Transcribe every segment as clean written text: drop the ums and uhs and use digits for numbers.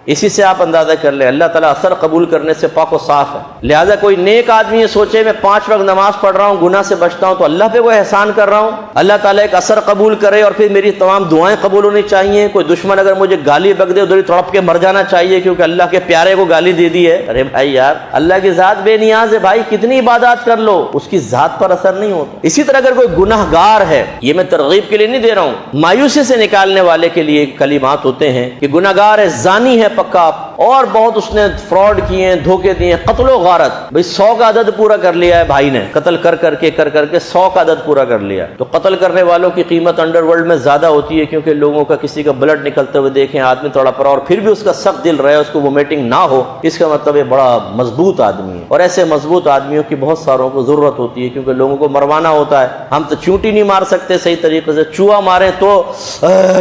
اسی سے آپ اندازہ کر لیں اللہ تعالیٰ اثر قبول کرنے سے پاک و صاف ہے. لہٰذا کوئی نیک آدمی یہ سوچے میں 5 وقت نماز پڑھ رہا ہوں، گناہ سے بچتا ہوں تو اللہ پہ کوئی احسان کر رہا ہوں، اللہ تعالیٰ ایک اثر قبول کرے اور پھر میری تمام دعائیں قبول ہونی چاہیے. کوئی دشمن اگر مجھے گالی بک دے ادھر ہی تڑپ کے مر جانا چاہیے کیونکہ اللہ کے پیارے کو گالی دے دی ہے. ارے بھائی یار، اللہ کی ذات بے نیاز ہے بھائی، کتنی عبادات کر لو اس کی ذات پر اثر نہیں ہوتا. اسی طرح اگر کوئی گناہ گار ہے، یہ میں ترغیب کے لیے نہیں دے رہا ہوں، مایوسی سے نکالنے والے کے لیے کلمات ہوتے ہیں کہ گناہ گار ہے، زانی ہے پکا، اور بہت اس نے فراڈ کیے ہیں، دھوکے دیے، قتل و غارت، بھئی 100 کا عدد پورا کر لیا ہے بھائی نے، قتل کر کے 100 کا عدد پورا کر لیا. تو قتل کرنے والوں کی قیمت انڈر ورلڈ میں زیادہ ہوتی ہے کیونکہ لوگوں کا کسی کا بلڈ نکلتے ہوئے دیکھیں، آدمی تھوڑا پر اور پھر بھی اس کا سخت دل رہے، اس کو وومیٹنگ نہ ہو، اس کا مطلب یہ بڑا مضبوط آدمی ہے. اور ایسے مضبوط آدمیوں کی بہت ساروں کو ضرورت ہوتی ہے کیونکہ لوگوں کو مروانا ہوتا ہے. ہم تو چونٹی نہیں مار سکتے صحیح طریقے سے، چوہا مارے تو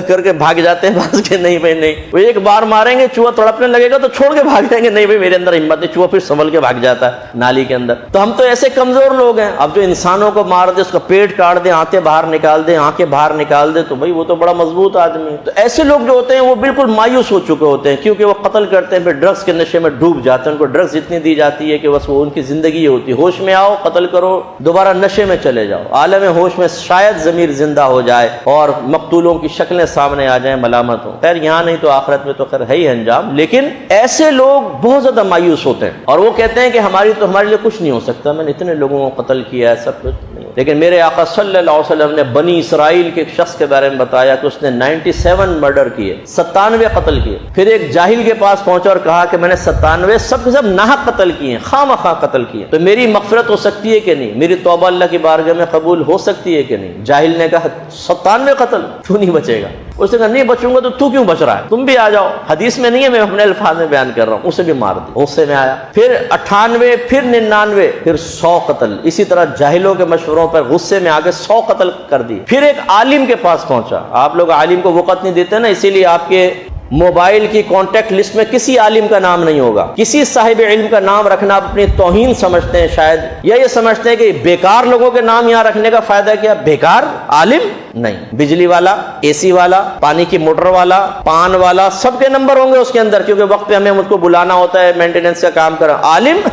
کر کے بھاگ جاتے ہیں، بس کے نہیں بھائی نہیں، وہ ایک بار ماریں گے چوہا تڑپنے لگے گا تو چھوڑ کے بھاگ جائیں گے، نہیں بھائی میرے اندر ہمت نہیں، چوہا پھر سنبھل کے بھاگ جاتا ہے نالی کے اندر. تو ہم تو ایسے کمزور لوگ ہیں. اب جو انسانوں کو مار دے، اس کا پیٹ کاٹ دے، آنتیں باہر نکال دے، آنکھیں باہر نکال دے، تو بھائی وہ تو بڑا مضبوط آدمی ہے. تو ایسے لوگ جو ہوتے ہیں وہ بالکل مایوس ہو چکے ہوتے ہیں کیونکہ وہ قتل کرتے ہیں، پھر ڈرگس کے نشے میں ڈوب جاتے ہیں. ان کو ڈرگس اتنی دی جاتی ہے کہ بس وہ ان کی زندگی ہوتی ہے، ہوش میں آؤ قتل کرو، دوبارہ نشے میں چلے جاؤ، عالم ہوش میں شاید ضمیر زندہ ہو جائے اور مقتولوں کی شکلیں سامنے آ جائیں، ملامت ہو. خیر یہاں نہیں تو آخرت میں تو خیر ہے ہی انجام. لیکن ایسے لوگ بہت زیادہ مایوس ہوتے ہیں اور وہ کہتے ہیں کہ ہمارے لیے کچھ نہیں ہو سکتا، میں نے اتنے لوگوں کو قتل کیا ہے، سب کچھ نہیں. لیکن میرے آقا صلی اللہ علیہ وسلم نے بنی اسرائیل کے ایک شخص کے بارے میں بتایا کہ اس نے 97 مرڈر کیے، 97 قتل کیے. پھر ایک جاہل کے پاس پہنچا اور کہا کہ میں نے 97 سب کے سب ناحق قتل کیے، خواہ مخواہ قتل کیے، تو میری مغفرت ہو سکتی ہے کہ نہیں، میری توبہ اللہ کی بارگاہ میں قبول ہو سکتی ہے کہ نہیں. جاہل نے کہا 97 قتل تو نہیں بچے گا. اس نے کہا نہیں بچوں گا تو کیوں بچ رہا ہے، تم بھی آ جاؤ. حدیث میں نہیں ہے، میں اپنے الفاظ میں بیان کر رہا ہوں. اسے بھی مار دی، غصے میں آیا. پھر 98، پھر 99، پھر 100 قتل. اسی طرح جاہلوں کے مشوروں پر غصے میں آ کے 100 قتل کر دی. پھر ایک عالم کے پاس پہنچا. آپ لوگ عالم کو وقت نہیں دیتے نا، اسی لیے آپ کے موبائل کی کانٹیکٹ لسٹ میں کسی عالم کا نام نہیں ہوگا. کسی صاحب علم کا نام رکھنا آپ اپنی توہین سمجھتے ہیں شاید، یا یہ سمجھتے ہیں کہ بیکار لوگوں کے نام یہاں رکھنے کا فائدہ کیا، بیکار عالم نہیں. بجلی والا، اے سی والا، پانی کی موٹر والا، پان والا، سب کے نمبر ہوں گے اس کے اندر کیونکہ وقت پہ ہمیں اس کو بلانا ہوتا ہے، مینٹیننس کا کام کرنا. عالم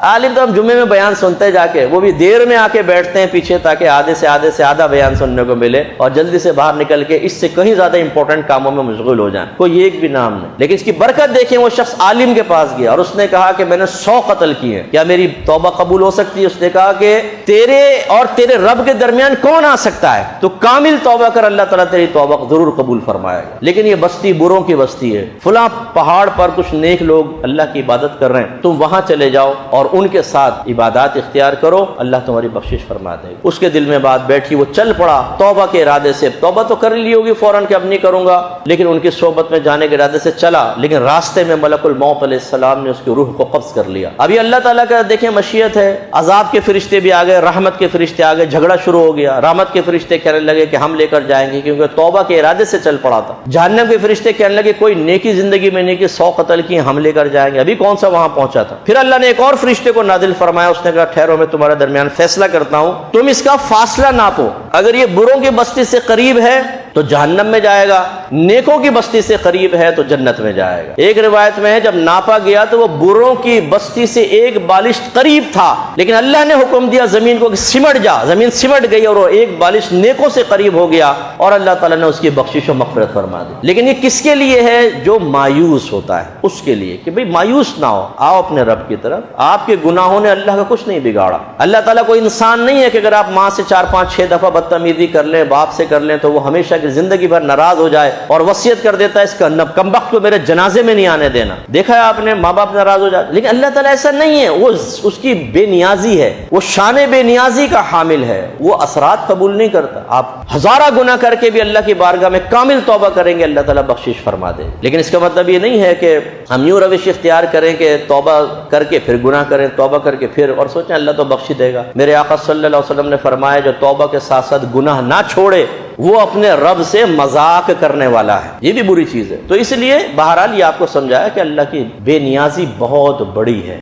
عالم تو ہم جمعے میں بیان سنتے ہیں جا کے، وہ بھی دیر میں آ کے بیٹھتے ہیں پیچھے تاکہ آدھے سے آدھا بیان سننے کو ملے اور جلدی سے باہر نکل کے اس سے کہیں زیادہ امپورٹنٹ کاموں میں مشغول ہو جائیں. کوئی ایک بھی نام نہیں. لیکن اس کی برکت دیکھیں، وہ شخص عالم کے پاس گیا اور اس نے کہا کہ میں نے 100 قتل کیے، کیا میری توبہ قبول ہو سکتی ہے؟ اس نے کہا کہ تیرے اور تیرے رب کے درمیان کون آ سکتا ہے، تو کامل توبہ کر، اللہ تعالیٰ تیری توبہ ضرور قبول فرمائے گا. لیکن یہ بستی بروں کی بستی ہے، فلاں پہاڑ پر کچھ نیک لوگ اللہ کی عبادت کر رہے ہیں، تم وہاں چلے جاؤ اور ان کے ساتھ عبادات اختیار کرو، اللہ تمہاری بخشش فرما دے گا. اس کے دل میں بات بیٹھی، وہ چل پڑا توبہ کے ارادے سے. توبہ تو کر لی ہوگی فوراً کہ اب نہیں کروں گا، لیکن ان کی صحبت میں جانے کے ارادے سے چلا. لیکن راستے میں ملک الموت علیہ السلام نے اس کی روح کو قبض کر لیا. ابھی اللہ تعالیٰ کا دیکھیں مشیت ہے، عذاب کے فرشتے بھی آ گئے، رحمت کے فرشتے آ گئے، جھگڑا شروع ہو گیا. رحمت کے فرشتے کہنے لگے کہ ہم لے کر جائیں گے کیونکہ توبہ کے ارادے سے چل پڑا تھا. جہنم کے فرشتے کہنے لگے کوئی نیکی زندگی میں نہیں کہ 100 قتل کی ہم لے کر جائیں گے، ابھی کون سا وہاں پہنچا تھا. پھر اللہ نے ایک اور فرشتے کو نازل فرمایا، اس نے کہا ٹھہرو میں تمہارے درمیان فیصلہ کرتا ہوں، تم اس کا فاصلہ ناپو. اگر یہ بروں کی بستی سے قریب ہے تو جہنم میں جائے گا، نیکوں کی بستی سے قریب ہے تو جنت میں جائے گا. ایک روایت میں ہے جب ناپا گیا تو وہ بروں کی بستی سے ایک بالشت قریب تھا، لیکن اللہ نے حکم دیا زمین کو کہ سمٹ جا. زمین سمٹ گئی اور وہ ایک بالشت نیکوں سے قریب ہو گیا اور اللہ تعالیٰ نے اس کی بخشش و مغفرت فرما دی. لیکن یہ کس کے لیے ہے؟ جو مایوس ہوتا ہے اس کے لیے کہ بھئی مایوس نہ ہو، آؤ اپنے رب کی طرف. آپ کے گناہوں نے اللہ کا کچھ نہیں بگاڑا. اللہ تعالیٰ کوئی انسان نہیں ہے کہ اگر آپ ماں سے 4 5 6 دفعہ بدتمیزی کر لیں، باپ سے کر لیں تو وہ ہمیشہ کی زندگی بھر ناراض ہو جائے اور وصیت کر دیتا ہے اس کا کمبخت کو میرے جنازے میں نہیں آنے دینا. دیکھا ہے آپ نے، ماں باپ ناراض ہو جاتے. لیکن اللہ تعالیٰ ایسا نہیں ہے، وہ اس کی بے نیازی ہے، وہ شان بے نیازی کا حامل ہے، وہ اثرات قبول نہیں کرتا. آپ ہزارہ گناہ کر کے بھی اللہ کی بارگاہ میں کامل توبہ کریں گے، اللہ تعالیٰ بخشش فرما دے. لیکن اس کا مطلب یہ نہیں ہے کہ ہم یوں روش اختیار کریں کہ توبہ کر کے پھر گناہ کریں، توبہ کر کے پھر اور سوچیں اللہ تو بخش دے گا. میرے آقا صلی اللہ علیہ وسلم نے فرمایا جو توبہ کے ساتھ ساتھ گناہ نہ چھوڑے وہ اپنے رب سے مذاق کرنے والا ہے. یہ بھی بری چیز ہے. تو اس لیے بہرحال یہ آپ کو سمجھایا کہ اللہ کی بے نیازی بہت بڑی ہے.